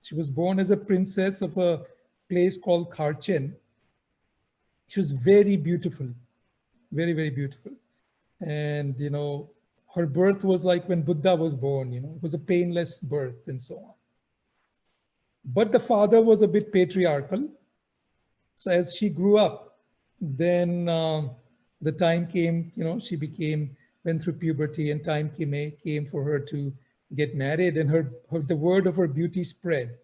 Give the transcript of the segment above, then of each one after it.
She was born as a princess of a place called Kharchen. She was very beautiful, very, very beautiful. And, her birth was like when Buddha was born, it was a painless birth and so on. But the father was a bit patriarchal. So as she grew up, then the time came, she went through puberty, and time came for her to get married, and the word of her beauty spread.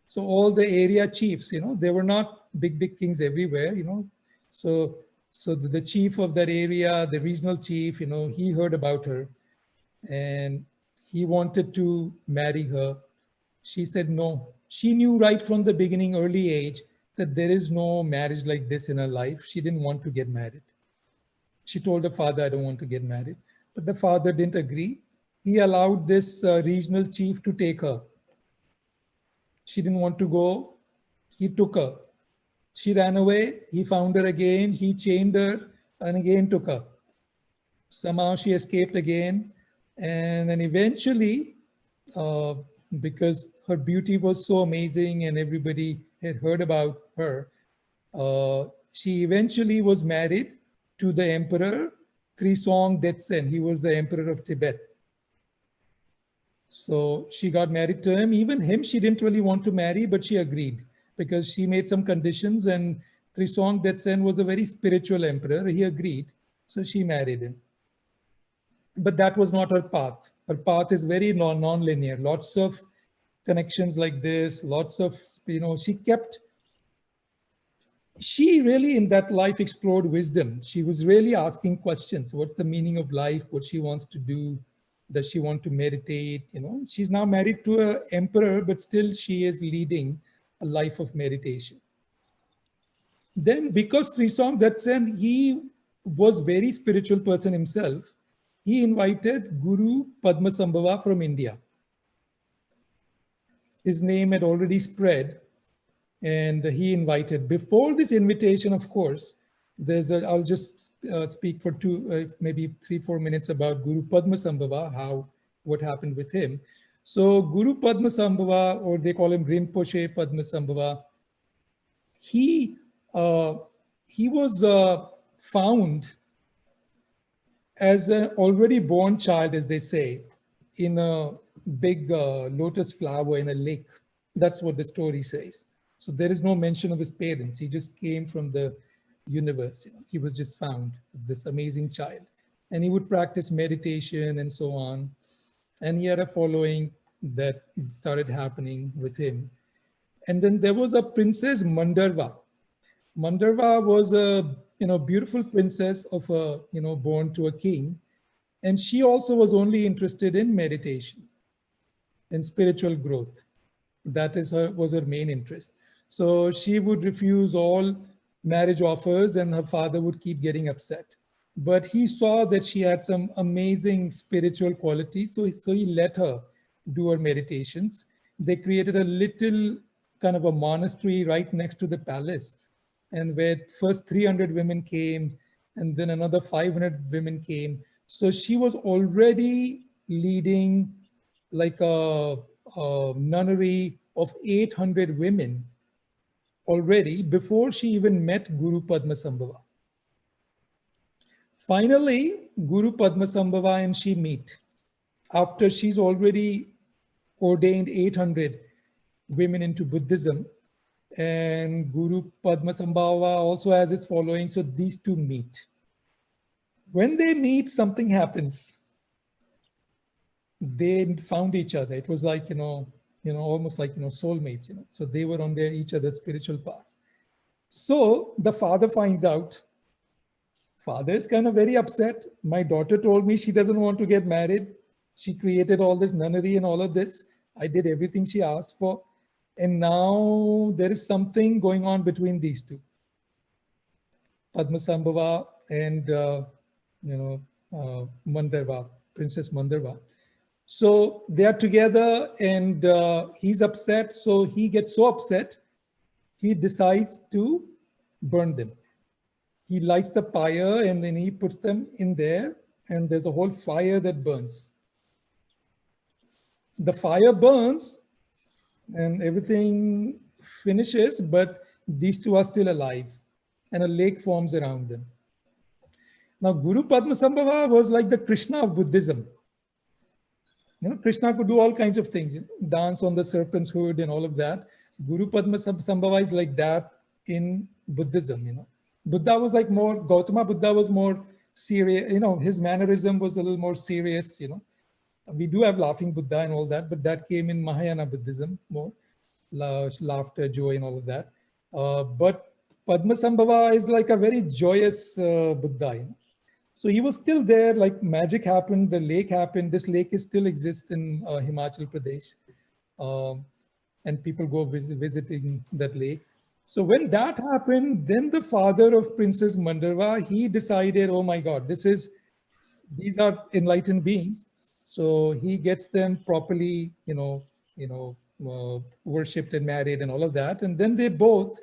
So all the area chiefs, they were not big kings everywhere, So the chief of that area, the regional chief, he heard about her and he wanted to marry her. She said no. She knew right from the beginning, early age, that there is no marriage like this in her life. She didn't want to get married. She told her father, I don't want to get married. But the father didn't agree. He allowed this regional chief to take her. She didn't want to go. He took her. She ran away. He found her again. He chained her and again took her. Somehow she escaped again. And then eventually, because her beauty was so amazing and everybody had heard about her, she eventually was married to the emperor Trisong Detsen. He was the emperor of Tibet. So she got married to him. Even him, she didn't really want to marry, but she agreed because she made some conditions, and Trisong Detsen was a very spiritual emperor. He agreed. So she married him. But that was not her path. Her path is very non-linear. Lots of connections like this, lots of, she really in that life explored wisdom. She was really asking questions. What's the meaning of life? What she wants to do? Does she want to meditate? She's now married to an emperor, but still she is leading a life of meditation. Then because Trisong Detsen, he was very spiritual person himself, he invited Guru Padmasambhava from India. His name had already spread, and he invited. Before this invitation, of course, I'll just speak for maybe 3-4 minutes about Guru Padmasambhava, what happened with him. So Guru Padmasambhava, or they call him Rinpoche Padmasambhava, he was found as an already born child, as they say, in a big lotus flower in a lake. That's what the story says. So there is no mention of his parents. He just came from the universe. He was just found as this amazing child. And he would practice meditation and so on. And he had a following that started happening with him. And then there was a princess Mandarva. Mandarva was a beautiful princess of born to a king. And she also was only interested in meditation and spiritual growth. That was her main interest. So she would refuse all marriage offers and her father would keep getting upset. But he saw that she had some amazing spiritual qualities. So he let her do her meditations. They created a little kind of a monastery right next to the palace. And where first 300 women came and then another 500 women came. So she was already leading like a nunnery of 800 women already before she even met Guru Padmasambhava. Finally, Guru Padmasambhava and she meet after she's already ordained 800 women into Buddhism, and Guru Padmasambhava also has his following. So these two meet. When they meet, something happens. They found each other. It was like, almost like, soulmates, So they were on each other's spiritual paths. So the father finds out. Father is kind of very upset. My daughter told me she doesn't want to get married. She created all this nunnery and all of this. I did everything she asked for. And now there is something going on between these two. Padmasambhava and, Mandarva, Princess Mandarva. So they are together and he's upset. So he gets so upset, he decides to burn them. He lights the pyre and then he puts them in there and there's a whole fire that burns. The fire burns, and everything finishes, but these two are still alive, and a lake forms around them. Now, Guru Padmasambhava was like the Krishna of Buddhism. Krishna could do all kinds of things, dance on the serpent's hood and all of that. Guru Padmasambhava is like that in Buddhism. Buddha was like more, Gautama Buddha was more serious, his mannerism was a little more serious. We do have laughing Buddha and all that, but that came in Mahayana Buddhism more, laughter, joy and all of that. But Padmasambhava is like a very joyous Buddha. So he was still there, like magic happened, the lake happened. This lake is still exists in Himachal Pradesh. And people go visiting that lake. So when that happened, then the father of Princess Mandarva, he decided, oh my God, these are enlightened beings. So he gets them properly, worshipped and married and all of that. And then they both,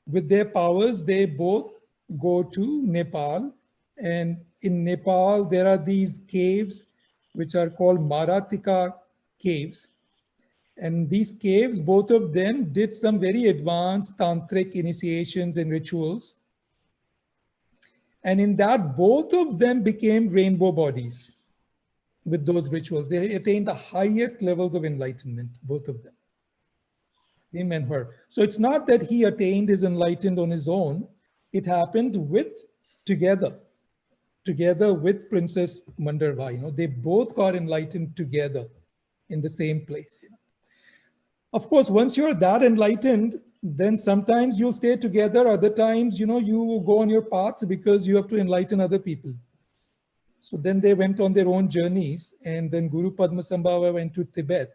with their powers, they both go to Nepal. And in Nepal, there are these caves, which are called Maratika caves. And these caves, both of them did some very advanced tantric initiations and rituals. And in that, both of them became rainbow bodies with those rituals. They attained the highest levels of enlightenment, both of them, him and her. So it's not that he attained his enlightenment on his own. It happened together with Princess Mandarva. They both got enlightened together in the same place. Of course, once you're that enlightened, then sometimes you'll stay together. Other times, you go on your paths because you have to enlighten other people. So then they went on their own journeys, and then Guru Padmasambhava went to Tibet,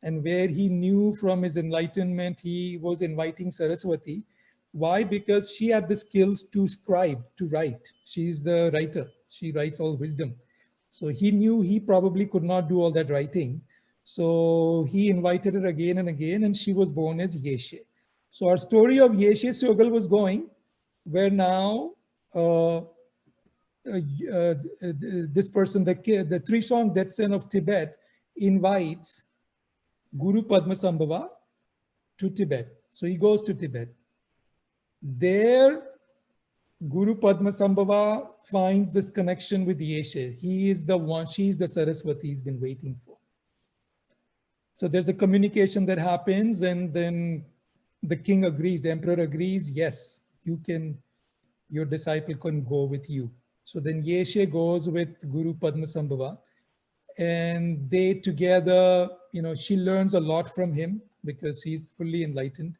and where he knew from his enlightenment, he was inviting Saraswati. Why? Because she had the skills to scribe, to write. She's the writer. She writes all wisdom. So he knew he probably could not do all that writing. So he invited her again and again, and she was born as Yeshe. So our story of Yeshe Tsogyal was going, where now this person, the Trisong Detsen of Tibet, invites Guru Padmasambhava to Tibet. So he goes to Tibet. There, Guru Padmasambhava finds this connection with Yeshe. He is the one, she is the Saraswati he's been waiting for. So there's a communication that happens, and then the king agrees, emperor agrees, yes, your disciple can go with you. So then Yeshe goes with Guru Padmasambhava, and they together, she learns a lot from him because he's fully enlightened.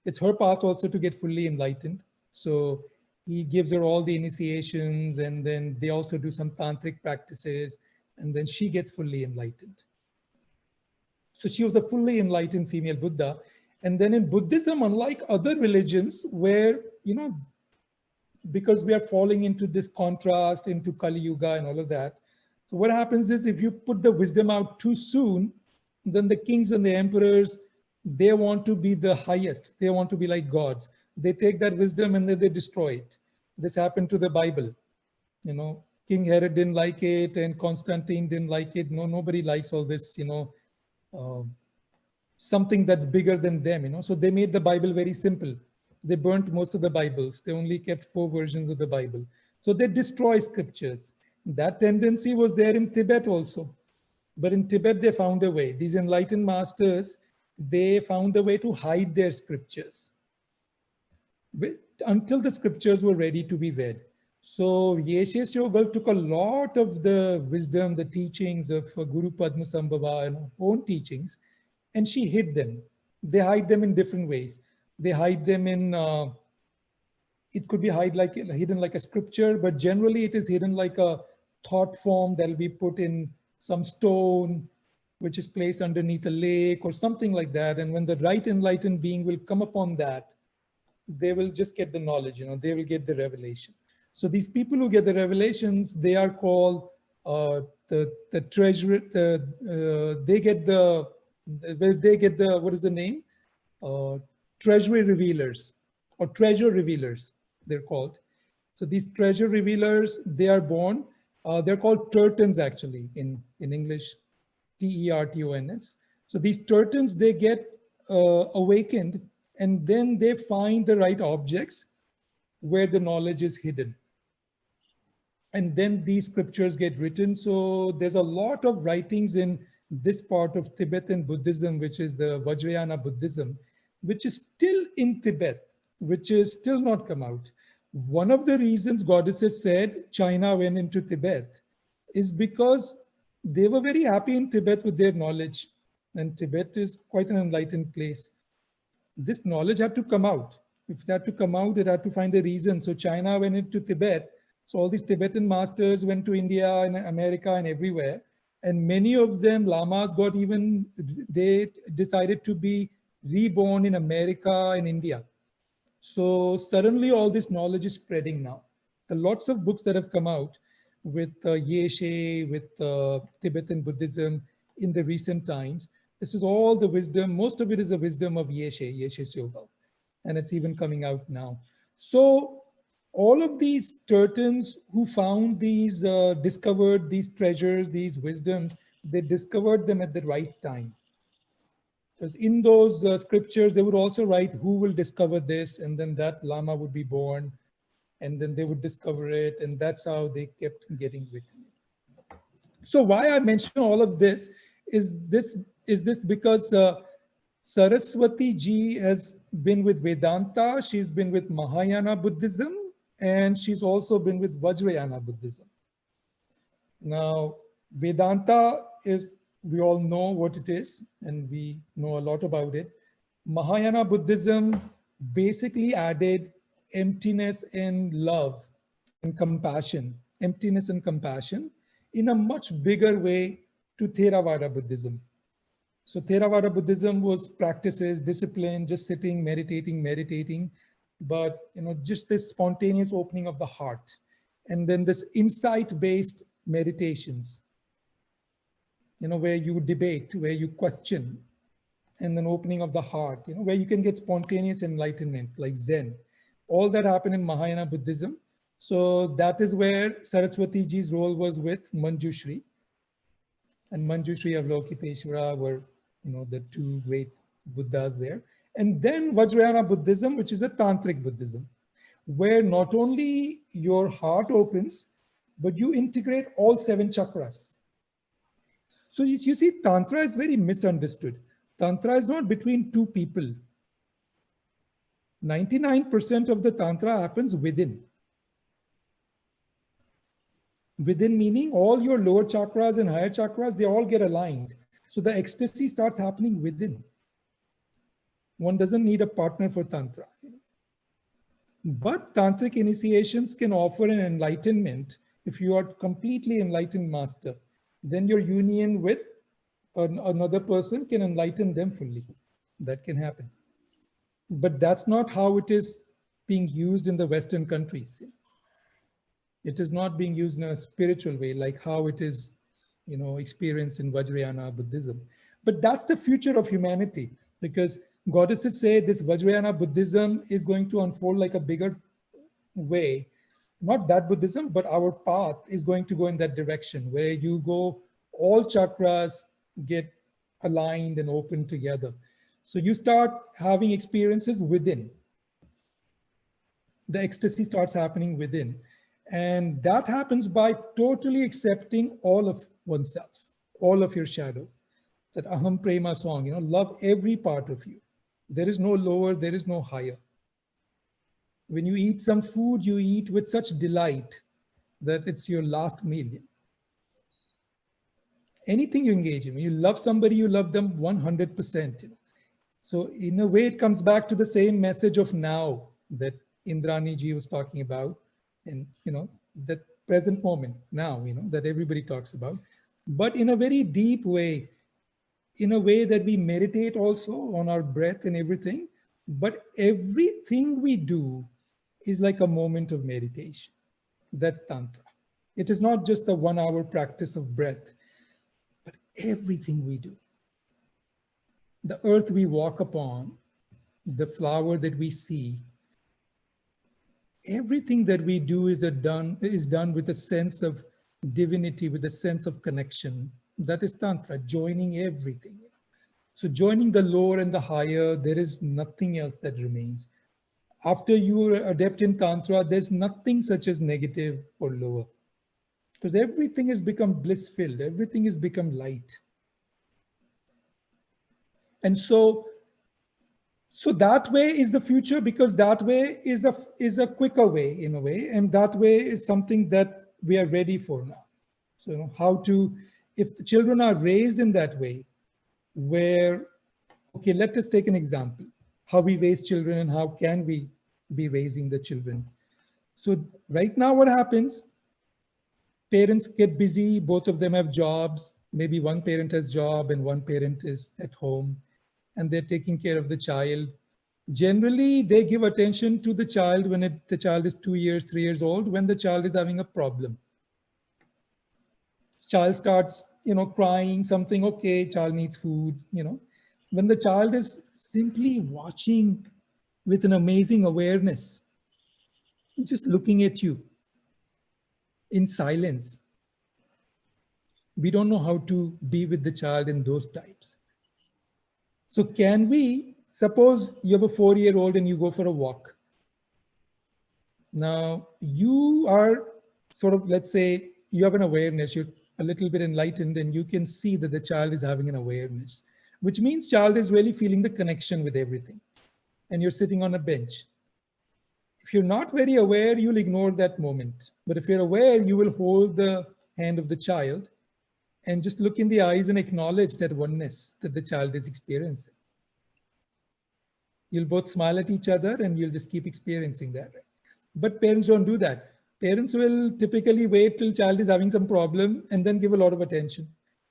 It's her path also to get fully enlightened. So he gives her all the initiations, and then they also do some tantric practices, and then she gets fully enlightened. So she was a fully enlightened female Buddha. And then in Buddhism, unlike other religions where, because we are falling into this contrast, into Kali Yuga and all of that. So what happens is, if you put the wisdom out too soon, then the kings and the emperors, they want to be the highest. They want to be like gods. They take that wisdom and then they destroy it. This happened to the Bible. King Herod didn't like it, and Constantine didn't like it. Nobody likes all this, something that's bigger than them. So they made the Bible very simple. They burnt most of the Bibles. They only kept 4 versions of the Bible. So they destroy scriptures. That tendency was there in Tibet also. But in Tibet, they found a way. These enlightened masters, they found a way to hide their scriptures until the scriptures were ready to be read. So Yeshe Tsogyal took a lot of the wisdom, the teachings of Guru Padmasambhava and her own teachings, and she hid them. They hide them in different ways. They hide them in, it could be hidden like a scripture, but generally it is hidden like a thought form that will be put in some stone, which is placed underneath a lake or something like that. And when the right enlightened being will come upon that, they will just get the knowledge, they will get the revelation. So these people who get the revelations, they are called the treasurer. They get the what is the name? Treasury revealers or treasure revealers, they're called. So these treasure revealers, they are born. They're called tertons actually in English, Tertons. So these tertons, they get awakened, and then they find the right objects where the knowledge is hidden. And then these scriptures get written. So there's a lot of writings in this part of Tibetan Buddhism, which is the Vajrayana Buddhism, which is still in Tibet, which is still not come out. One of the reasons goddesses said China went into Tibet is because they were very happy in Tibet with their knowledge. And Tibet is quite an enlightened place. This knowledge had to come out. If it had to come out, it had to find a reason. So China went into Tibet. So all these Tibetan masters went to India and America and everywhere. And many of them, lamas got even, they decided to be reborn in America and India. So suddenly all this knowledge is spreading now. There are lots of books that have come out with Yeshe, with Tibetan Buddhism in the recent times. This is all the wisdom. Most of it is the wisdom of Yeshe Tsogyal. And it's even coming out now. So all of these Tertons who found these, discovered these treasures, these wisdoms, they discovered them at the right time. Because in those scriptures, they would also write who will discover this, and then that Lama would be born, and then they would discover it, and that's how they kept getting written. So why I mention all of this is this because Saraswati ji has been with Vedanta, she's been with Mahayana Buddhism, and she's also been with Vajrayana Buddhism. Now, Vedanta is, we all know what it is, and we know a lot about it. Mahayana Buddhism basically added emptiness and love and compassion, emptiness and compassion in a much bigger way to Theravada Buddhism. So Theravada Buddhism was practices, discipline, just sitting, meditating, but just this spontaneous opening of the heart, and then this insight-based meditations, where you debate, where you question, and then opening of the heart, where you can get spontaneous enlightenment like Zen. All that happened in Mahayana Buddhism. So that is where Saraswati ji's role was with Manjushri. And Manjushri of Avalokiteshvara were, the two great Buddhas there. And then Vajrayana Buddhism, which is a Tantric Buddhism, where not only your heart opens, but you integrate all 7 chakras. So you see, Tantra is very misunderstood. Tantra is not between 2 people. 99% of the Tantra happens within. Within meaning all your lower chakras and higher chakras, they all get aligned. So the ecstasy starts happening within. One doesn't need a partner for Tantra. But Tantric initiations can offer an enlightenment. If you are completely enlightened master, then your union with another person can enlighten them fully. That can happen. But that's not how it is being used in the Western countries. It is not being used in a spiritual way like how it is, experienced in Vajrayana Buddhism. But that's the future of humanity, because goddesses say this Vajrayana Buddhism is going to unfold like a bigger way. Not that Buddhism, but our path is going to go in that direction where you go, all chakras get aligned and open together. So you start having experiences within. The ecstasy starts happening within. And that happens by totally accepting all of oneself, all of your shadow. That Aham Prema song, love every part of you. There is no lower, there is no higher. When you eat some food, you eat with such delight that it's your last meal. Anything you engage in, when you love somebody, you love them 100%. So in a way, it comes back to the same message of now that Indrani ji was talking about, and that present moment now, that everybody talks about, but in a very deep way, in a way that we meditate also on our breath and everything. But everything we do is like a moment of meditation. That's Tantra. It is not just a 1-hour practice of breath, but everything we do. The earth we walk upon, the flower that we see, everything that we do is done with a sense of divinity, with a sense of connection. That is Tantra, joining everything. So joining the lower and the higher, there is nothing else that remains. After you adapt in Tantra, there's nothing such as negative or lower, because everything has become bliss-filled, everything has become light. And so that way is the future, because that way is a quicker way in a way, and that way is something that we are ready for now. So how to, if the children are raised in that way, where, okay, let us take an example, how we raise children and how can we be raising the children. So right now what happens, parents get busy, both of them have jobs, maybe one parent has job and one parent is at home, and they're taking care of the child. Generally, they give attention to the child when the child is 2 years, 3 years old, when the child is having a problem. Child starts, crying something, okay, child needs food, When the child is simply watching with an amazing awareness, just looking at you in silence, we don't know how to be with the child in those types. So can we, suppose you have a 4-year-old and you go for a walk. Now you are sort of, let's say you have an awareness, you're a little bit enlightened, and you can see that the child is having an awareness, which means child is really feeling the connection with everything. And you're sitting on a bench. If you're not very aware, you'll ignore that moment. But if you're aware, you will hold the hand of the child and just look in the eyes and acknowledge that oneness that the child is experiencing. You'll both smile at each other and you'll just keep experiencing that. But parents don't do that. Parents will typically wait till child is having some problem and then give a lot of attention.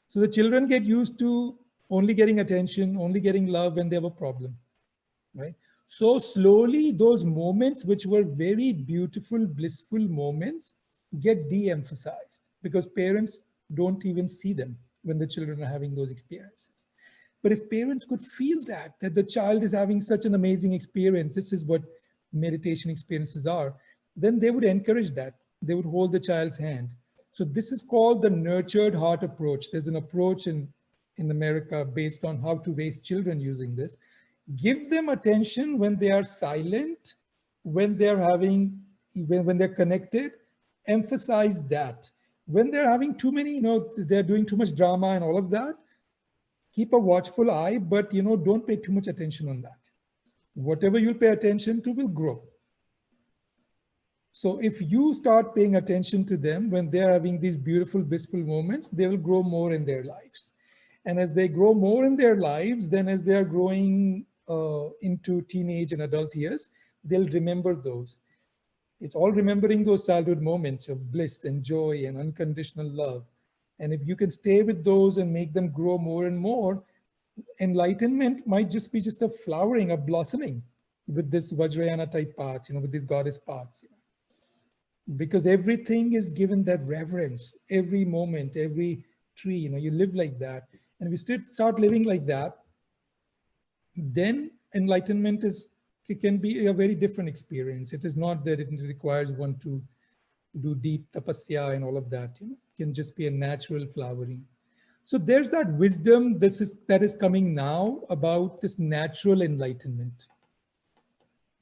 So the children get used to only getting attention, only getting love when they have a problem, right? So slowly those moments, which were very beautiful, blissful moments, get de-emphasized because parents don't even see them when the children are having those experiences. But if parents could feel that the child is having such an amazing experience, this is what meditation experiences are, then they would encourage that. They would hold the child's hand. So this is called the nurtured heart approach. There's an approach in America based on how to raise children using this. Give them attention when they are silent, when they're having, when they're connected, emphasize that. When they're having too many, they're doing too much drama and all of that, keep a watchful eye, but don't pay too much attention on that. Whatever you'll pay attention to will grow. So if you start paying attention to them when they're having these beautiful, blissful moments, they will grow more in their lives. And as they grow more in their lives, then as they are growing into teenage and adult years, they'll remember those. It's all remembering those childhood moments of bliss and joy and unconditional love. And if you can stay with those and make them grow more and more, enlightenment might just be just a flowering, a blossoming with this Vajrayana type paths, with these goddess paths. Because everything is given that reverence, every moment, every tree, you live like that. And if you start living like that, then enlightenment can be a very different experience. It is not that it requires one to do deep tapasya and all of that. It can just be a natural flowering. So there's that wisdom that is coming now about this natural enlightenment,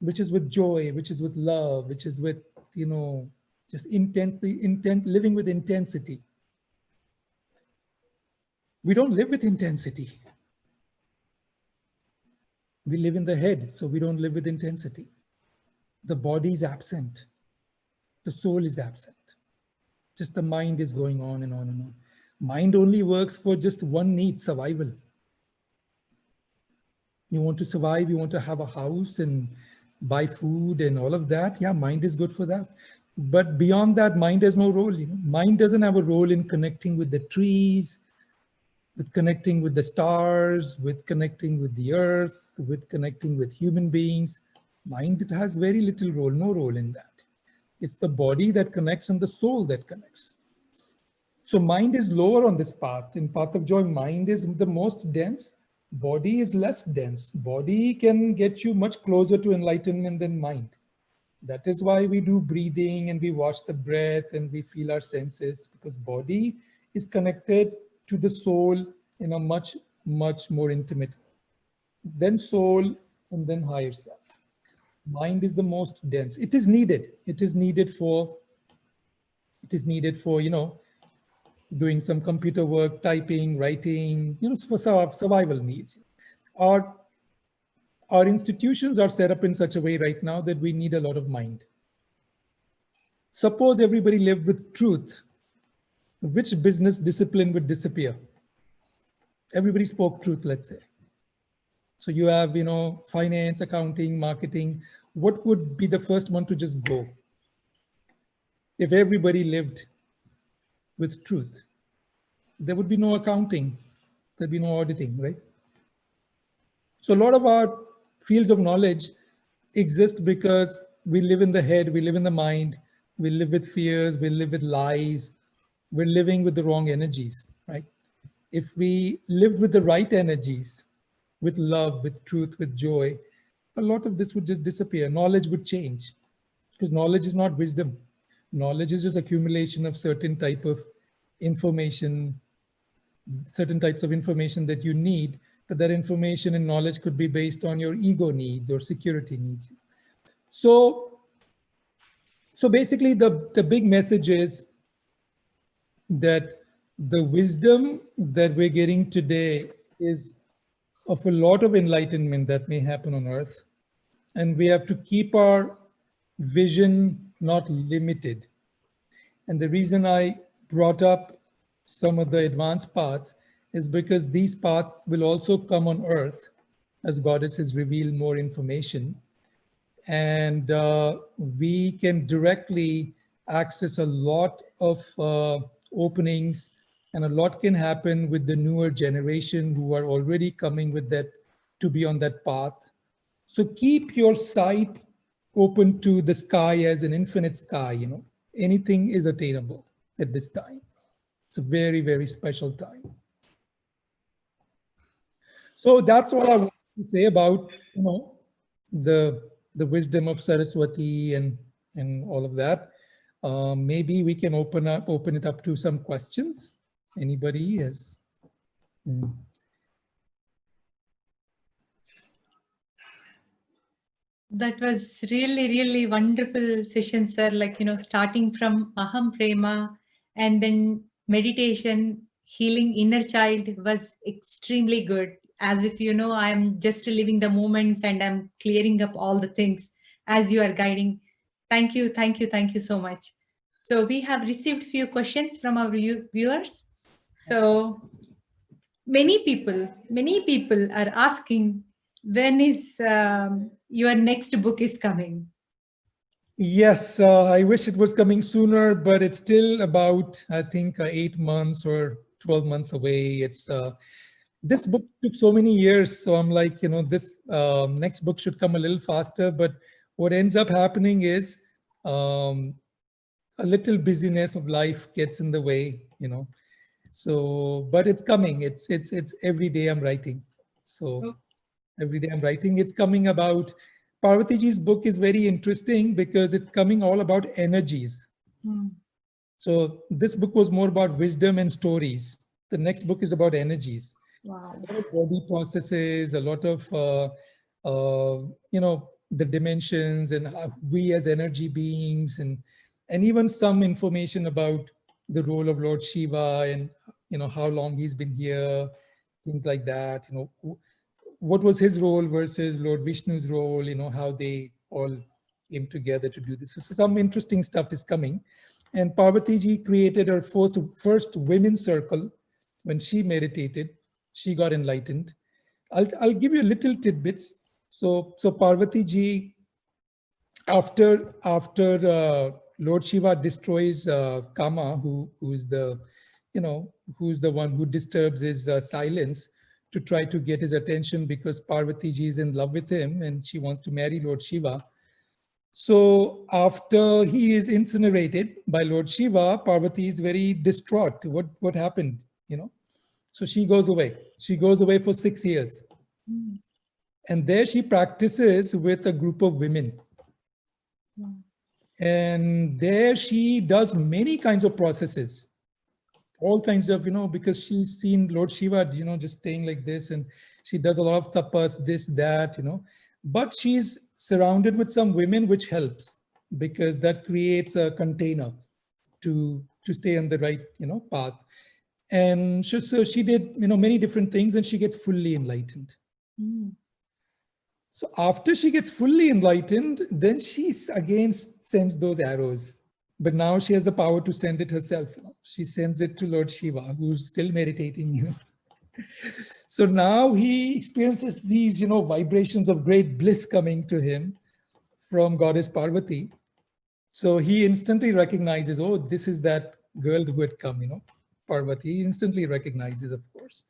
which is with joy, which is with love, which is with, just living with intensity. We don't live with intensity. We live in the head, so we don't live with intensity. The body is absent. The soul is absent. Just the mind is going on and on and on. Mind only works for just one need, survival. You want to survive, you want to have a house and buy food and all of that. Yeah, mind is good for that. But beyond that, mind has no role. Mind doesn't have a role in connecting with the trees, with connecting with the stars, with connecting with the earth, with connecting with human beings. Mind has very little role, no role in that. It's the body that connects and the soul that connects. So mind is lower on this path. In Path of Joy, mind is the most dense. Body is less dense. Body can get you much closer to enlightenment than mind. That is why we do breathing and we watch the breath and we feel our senses, because body is connected to the soul in a much much more intimate. Then soul, and then higher self. Mind is the most dense. It is needed. It is needed for, doing some computer work, typing, writing, for survival needs. Our, our institutions are set up in such a way right now that we need a lot of mind. Suppose everybody lived with truth, which business discipline would disappear? Everybody spoke truth, let's say. So you have, finance, accounting, marketing. What would be the first one to just go? If everybody lived with truth, there would be no accounting, there'd be no auditing, right? So a lot of our fields of knowledge exist because we live in the head, we live in the mind, we live with fears, we live with lies, we're living with the wrong energies, right? If we lived with the right energies, with love, with truth, with joy, a lot of this would just disappear. Knowledge would change, because knowledge is not wisdom. Knowledge is just accumulation of certain type of information, certain types of information that you need, but that information and knowledge could be based on your ego needs or security needs. So basically the big message is that the wisdom that we're getting today is of a lot of enlightenment that may happen on earth. And we have to keep our vision not limited. And the reason I brought up some of the advanced paths is because these paths will also come on earth as goddesses reveal more information. And we can directly access a lot of openings, and a lot can happen with the newer generation who are already coming with that, to be on that path. So keep your sight open to the sky as an infinite sky, anything is attainable at this time. It's a very, very special time. So that's all I want to say about, the wisdom of Saraswati and all of that. Maybe we can open it up to some questions. Anybody has? That was really, really wonderful session, sir. Like, starting from Aham Prema and then meditation, healing inner child was extremely good. As if, I'm just living the moments and I'm clearing up all the things as you are guiding. Thank you. Thank you. Thank you so much. So we have received few questions from our viewers. So many people are asking, when is your next book is coming? Yes, I wish it was coming sooner, but it's still about, I think, 8 months or 12 months away. It's this book took so many years, so I'm like, this next book should come a little faster. But what ends up happening is a little busyness of life gets in the way, So, but it's coming. It's every day I'm writing. So every day I'm writing. It's coming about. Parvati ji's book is very interesting because it's coming all about energies. So this book was more about wisdom and stories. The next book is about energies. Wow. A lot of body processes, a lot of, the dimensions and we as energy beings, and even some information about the role of Lord Shiva and, how long he's been here, things like that, what was his role versus Lord Vishnu's role, how they all came together to do this. So some interesting stuff is coming. And Parvati ji created her first women's circle. When she meditated, she got enlightened. I'll give you little tidbits. So Parvati ji, after Lord Shiva destroys Kama, who's the one who disturbs his silence, to try to get his attention, because Parvati ji is in love with him and she wants to marry Lord Shiva. So after he is incinerated by Lord Shiva, Parvati is very distraught. What happened, So she goes away. She goes away for 6 years. And there she practices with a group of women. And there she does many kinds of processes. all kinds of, because she's seen Lord Shiva, just staying like this, and she does a lot of tapas, this, that, but she's surrounded with some women, which helps because that creates a container to stay on the right, path. And so she did, many different things, and she gets fully enlightened. Mm. So after she gets fully enlightened, then she again sends those arrows. But now she has the power to send it herself. She sends it to Lord Shiva, who's still meditating. So now he experiences these, vibrations of great bliss coming to him from Goddess Parvati. So he instantly recognizes, oh, this is that girl who had come, Parvati. He instantly recognizes, of course.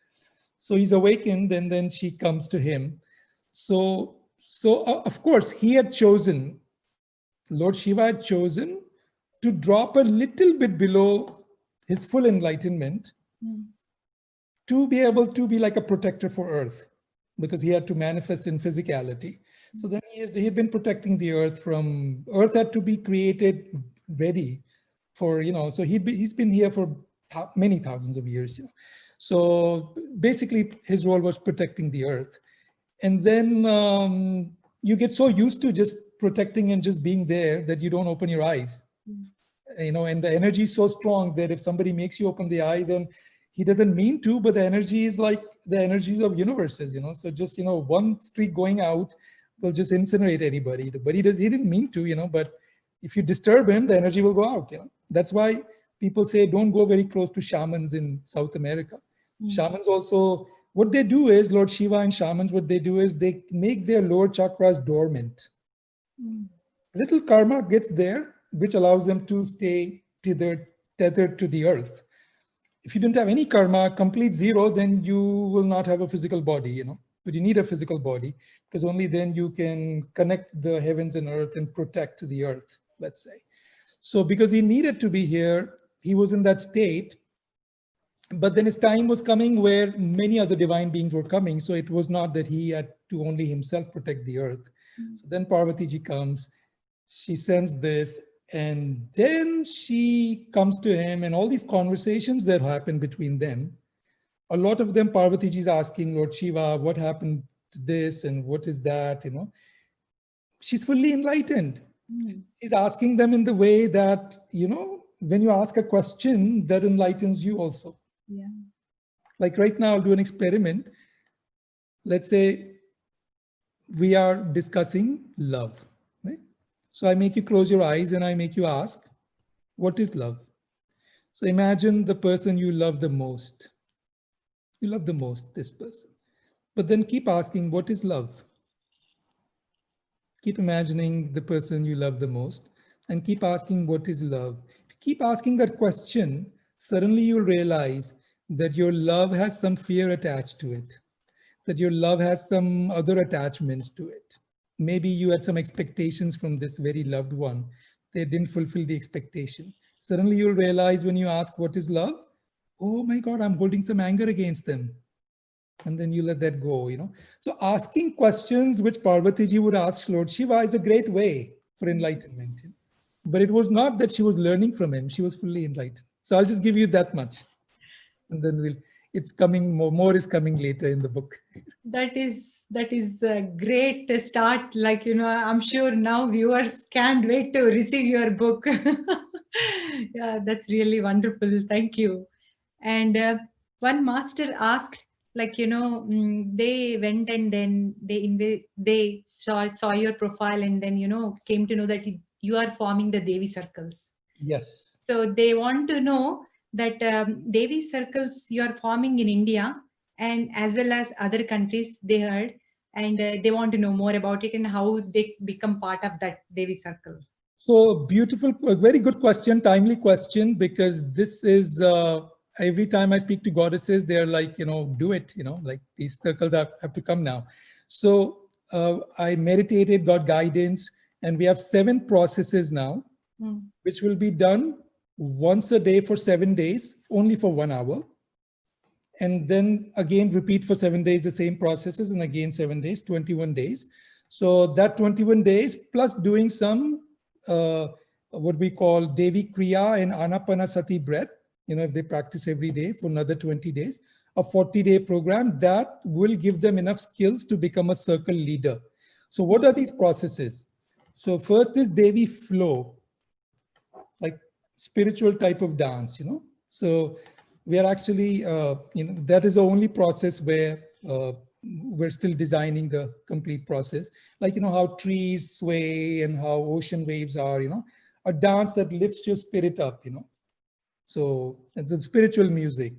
So he's awakened, and then she comes to him. So of course, he had chosen, Lord Shiva had chosen to drop a little bit below his full enlightenment to be able to be like a protector for Earth, because he had to manifest in physicality. So then he had been protecting the Earth from, Earth had to be created ready for, so he's been here for many thousands of years. So basically his role was protecting the Earth. And then you get so used to just protecting and just being there that you don't open your eyes. And the energy is so strong that if somebody makes you open the eye, then he doesn't mean to, but the energy is like the energies of universes, So just, one streak going out will just incinerate anybody. But he didn't mean to, but if you disturb him, the energy will go out, That's why people say don't go very close to shamans in South America. Shamans also, what they do is, Lord Shiva and shamans, what they do is they make their lower chakras dormant. Little karma gets there, which allows them to stay tethered to the earth. If you didn't have any karma, complete zero, then you will not have a physical body, But you need a physical body, because only then you can connect the heavens and earth and protect the earth, let's say. So because he needed to be here, he was in that state. But then his time was coming where many other divine beings were coming. So it was not that he had to only himself protect the earth. So then Parvati ji comes, she sends this, and then she comes to him, and all these conversations that happen between them, a lot of them Parvati ji is asking Lord Shiva, what happened to this and what is that, She's fully enlightened. She's asking them in the way that, when you ask a question, that enlightens you also. Yeah. Like right now, I'll do an experiment. Let's say we are discussing love, right? So I make you close your eyes and I make you ask, what is love? So imagine the person you love the most. You love the most, this person. But then keep asking, what is love? Keep imagining the person you love the most and keep asking, what is love? If you keep asking that question, suddenly you'll realize that your love has some fear attached to it, that your love has some other attachments to it. Maybe you had some expectations from this very loved one. They didn't fulfill the expectation. Suddenly you'll realize when you ask, what is love? Oh my God, I'm holding some anger against them. And then you let that go, So asking questions which Parvati ji would ask Lord Shiva is a great way for enlightenment. But it was not that she was learning from him. She was fully enlightened. So I'll just give you that much. And then it's coming, more is coming later in the book. That is a great start. Like, I'm sure now viewers can't wait to receive your book. Yeah, that's really wonderful. Thank you. And one master asked, like, they went and then they saw your profile and then, came to know that you are forming the Devi circles. Yes. So they want to know that Devi circles you are forming in India and as well as other countries, they heard, and they want to know more about it and how they become part of that Devi circle. So beautiful, very good question, timely question, because this is, every time I speak to goddesses, they're like, do it, like these circles have to come now. So I meditated, got guidance, and we have 7 processes now, which will be done once a day for 7 days, only for 1 hour. And then again, repeat for 7 days, the same processes, and again, 7 days, 21 days. So that 21 days plus doing some, what we call Devi Kriya and Anapanasati breath, if they practice every day for another 20 days, a 40-day program that will give them enough skills to become a circle leader. So what are these processes? So first is Devi flow, like spiritual type of dance, So we are actually, that is the only process where we're still designing the complete process. Like, how trees sway and how ocean waves are, a dance that lifts your spirit up, So it's a spiritual music,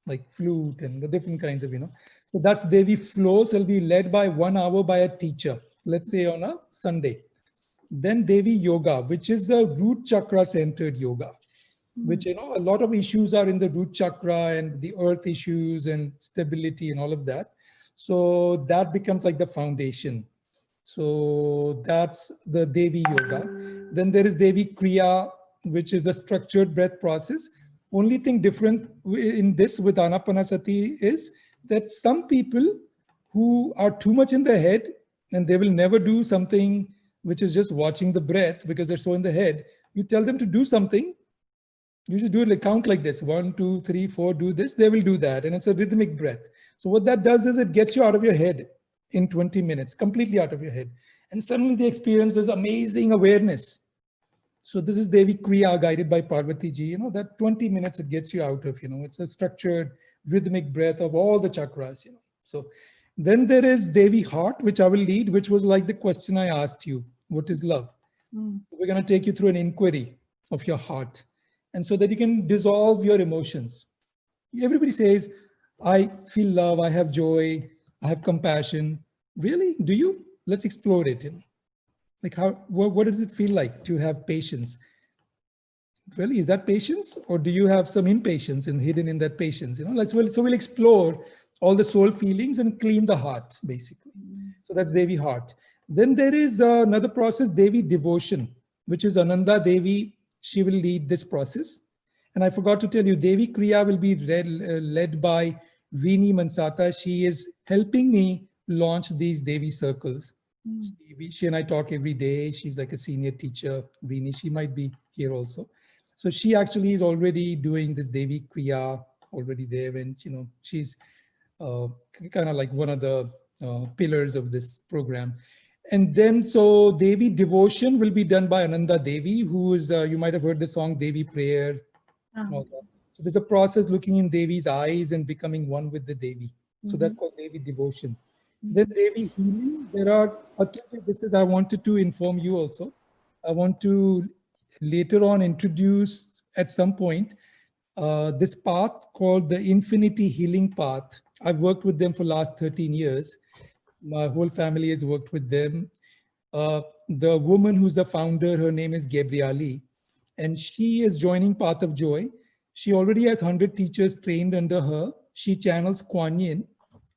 like flute and the different kinds of, So that's Devi flow. So it'll be led by 1 hour by a teacher, let's say on a Sunday. Then Devi yoga, which is a root chakra centered yoga, which, a lot of issues are in the root chakra and the earth issues and stability and all of that. So that becomes like the foundation. So that's the Devi yoga. Then there is Devi Kriya, which is a structured breath process. Only thing different in this with Anapanasati is that some people who are too much in the head and they will never do something which is just watching the breath because they're so in the head. You tell them to do something, you just do it like count like this, 1, 2, 3, 4, do this, they will do that. And it's a rhythmic breath. So what that does is it gets you out of your head in 20 minutes, completely out of your head. And suddenly they experience this amazing awareness. So this is Devi Kriya guided by Parvati ji, that 20 minutes it gets you out of, it's a structured rhythmic breath of all the chakras, So then there is Devi Heart, which I will lead, which was like the question I asked you, what is love? We're going to take you through an inquiry of your heart. And so that you can dissolve your emotions. Everybody says, I feel love, I have joy, I have compassion. Really? Do you? Let's explore it. Like what does it feel like to have patience? Really, is that patience? Or do you have some impatience hidden in that patience? So we'll explore all the soul feelings and clean the heart, basically. So that's Devi Heart. Then there is another process, Devi Devotion, which is Ananda Devi. She will lead this process. And I forgot to tell you, Devi Kriya will be led by Veeni Mansata. She is helping me launch these Devi circles. She and I talk every day. She's like a senior teacher, Veeni. She might be here also. So she actually is already doing this Devi Kriya already there. And, she's kind of like one of the pillars of this program. And then, so Devi Devotion will be done by Ananda Devi, who is, you might have heard the song Devi Prayer. So there's a process looking in Devi's eyes and becoming one with the Devi. So that's called Devi Devotion. Then Devi Healing, I wanted to inform you also. I want to later on introduce at some point this path called the Infinity Healing Path. I've worked with them for last 13 years. My whole family has worked with them. The woman who's the founder, her name is Gabriali, and she is joining Path of Joy. She already has 100 teachers trained under her. She channels Kuan Yin,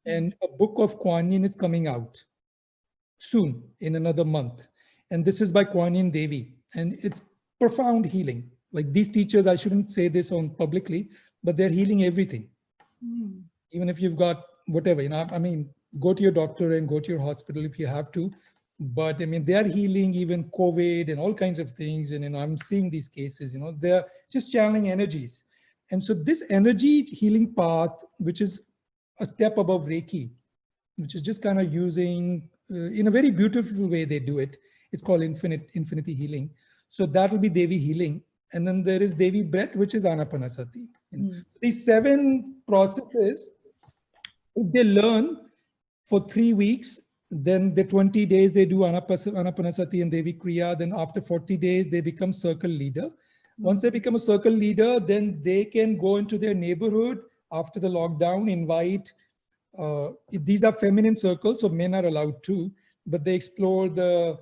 and a book of Kuan Yin is coming out soon, in another month. And this is by Kuan Yin Devi, and it's profound healing. Like these teachers, I shouldn't say this on publicly, but they're healing everything. Even if you've got whatever, go to your doctor and go to your hospital if you have to. But they're healing even COVID and all kinds of things. And I'm seeing these cases, they're just channeling energies. And so this energy healing path, which is a step above Reiki, which is just kind of using, in a very beautiful way they do it. It's called infinity healing. So that will be Devi healing. And then there is Devi breath, which is Anapanasati. These 7 processes, if they learn for 3 weeks, then the 20 days they do Anapanasati and Devi Kriya. Then after 40 days, they become circle leader. Once they become a circle leader, then they can go into their neighborhood after the lockdown, invite, these are feminine circles, so men are allowed too, but they explore the,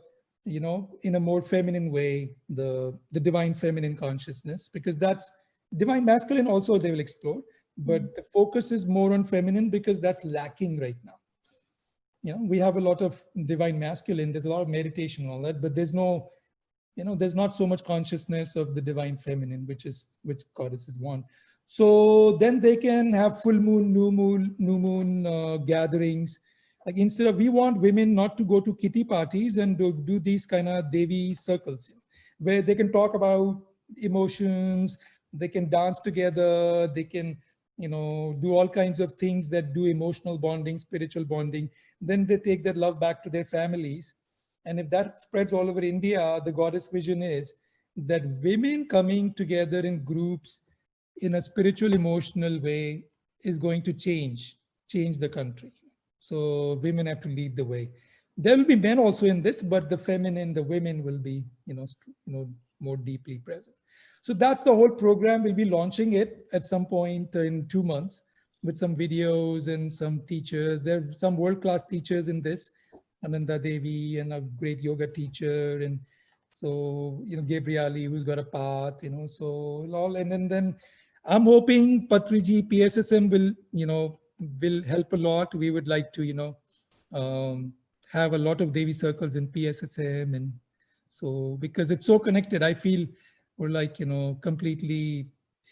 in a more feminine way, the divine feminine consciousness, because that's divine masculine also they will explore, but the focus is more on feminine because that's lacking right now. We have a lot of divine masculine, there's a lot of meditation and all that, but there's no, there's not so much consciousness of the divine feminine, which goddesses want. So then they can have full moon, new moon gatherings. Like instead of, we want women not to go to kitty parties and do these kind of Devi circles, where they can talk about emotions, They can dance together. They can, do all kinds of things that do emotional bonding, spiritual bonding. Then they take that love back to their families. And if that spreads all over India, the goddess vision is that women coming together in groups in a spiritual, emotional way is going to change the country. So women have to lead the way. There will be men also in this, but the feminine, the women will be, more deeply present. So that's the whole program. We'll be launching it at some point in 2 months with some videos and some teachers. There are some world-class teachers in this, Ananda Devi and a great yoga teacher, and so Gabriali, who's got a path, so all, and then I'm hoping Patriji PSSM will help a lot. We would like to have a lot of Devi circles in PSSM, and so because it's so connected, I feel we're like completely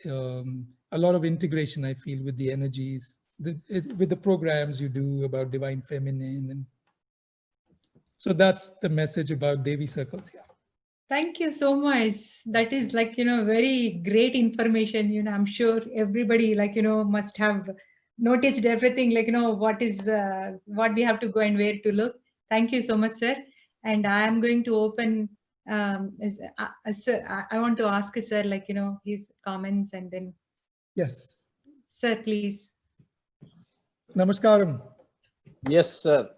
a lot of integration. I feel with the energies, with the programs you do about divine feminine, and so that's the message about Devi circles. Yeah. Thank you so much. That is like, very great information. I'm sure everybody must have noticed everything, like, what we have to go and where to look. Thank you so much, sir. And I am going to open, sir, I want to ask sir, his comments, and then. Yes. Sir, please. Namaskaram. Yes, sir.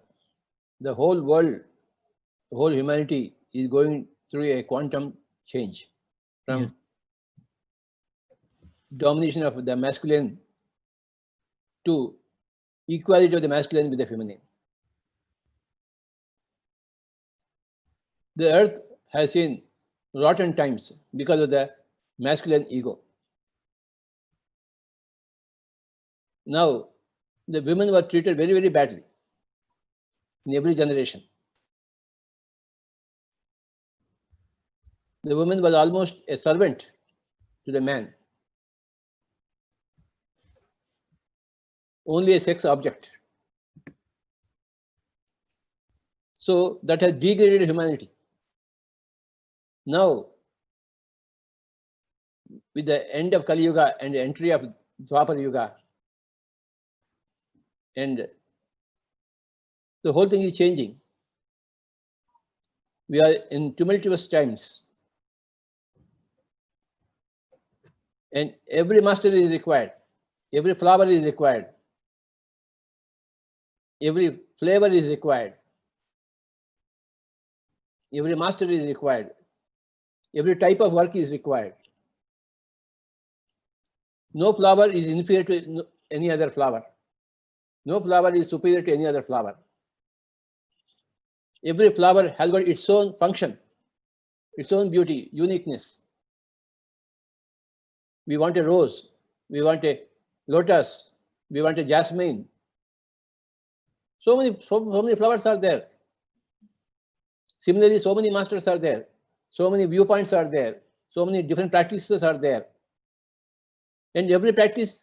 The whole world, the whole humanity is going through a quantum change from domination of the masculine to equality of the masculine with the feminine. The earth has seen rotten times because of the masculine ego. Now, the women were treated very, very badly in every generation. The woman was almost a servant to the man, only a sex object. So that has degraded humanity. Now, with the end of Kali Yuga and the entry of Dwapara Yuga, and the whole thing is changing. We are in tumultuous times. And every master is required. Every flower is required. Every flavor is required. Every master is required. Every type of work is required. No flower is inferior to any other flower. No flower is superior to any other flower. Every flower has got its own function, its own beauty, uniqueness. We want a rose, we want a lotus, we want a jasmine. So many flowers are there. Similarly, so many masters are there. So many viewpoints are there. So many different practices are there. And every practice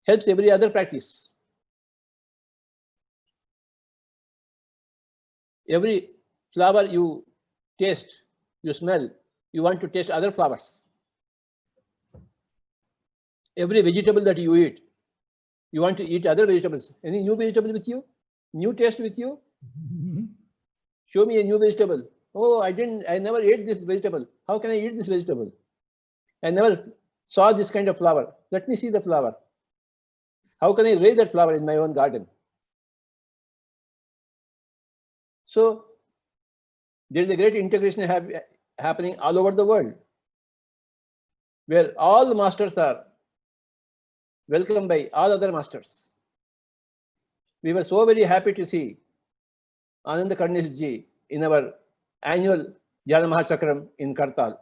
helps every other practice. Every flower you taste, you smell, you want to taste other flowers. Every vegetable that you eat, you want to eat other vegetables. Any new vegetable with you? New taste with you? Show me a new vegetable. Oh, I never ate this vegetable. How can I eat this vegetable? I never saw this kind of flower. Let me see the flower. How can I raise that flower in my own garden? So there is a great integration happening all over the world, where all the masters are welcomed by all other masters. We were so very happy to see Ananda Karnish ji in our annual Jnana Mahachakram in Kartal.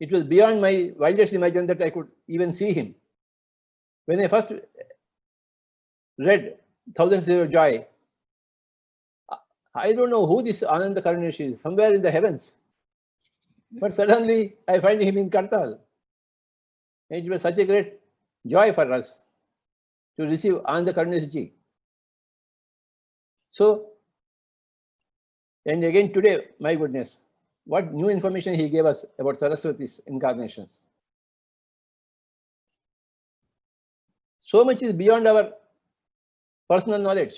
It was beyond my wildest imagination that I could even see him. When I first read Thousand Years of Joy, I don't know who this Ananda Karnish is, somewhere in the heavens. But suddenly I find him in Kartal. And it was such a great joy for us to receive Ananda Karnish ji. So, and again today, my goodness, what new information he gave us about Saraswati's incarnations. So much is beyond our personal knowledge.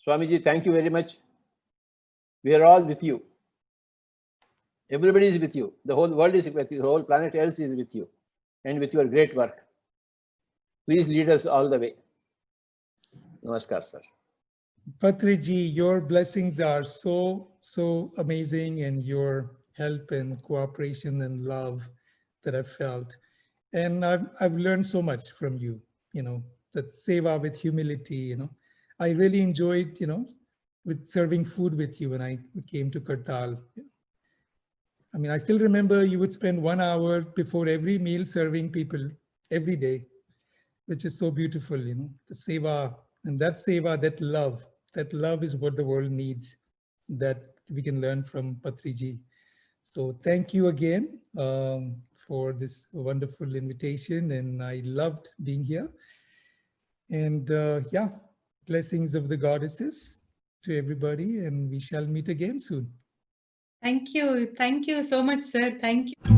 Swamiji, thank you very much. We are all with you. Everybody is with you. The whole world is with you. The whole planet Earth is with you. And with your great work. Please lead us all the way. Namaskar, sir. Patriji, your blessings are so amazing, and your help and cooperation and love that I've felt. And I've learned so much from you, that seva with humility, I really enjoyed, with serving food with you when I came to Kartal. I mean, I still remember you would spend 1 hour before every meal serving people every day, which is so beautiful, the seva, and that seva, that love is what the world needs, that we can learn from Patriji. So thank you again for this wonderful invitation, and I loved being here. And yeah, blessings of the goddesses to everybody, and we shall meet again soon. Thank you. Thank you so much, sir. Thank you.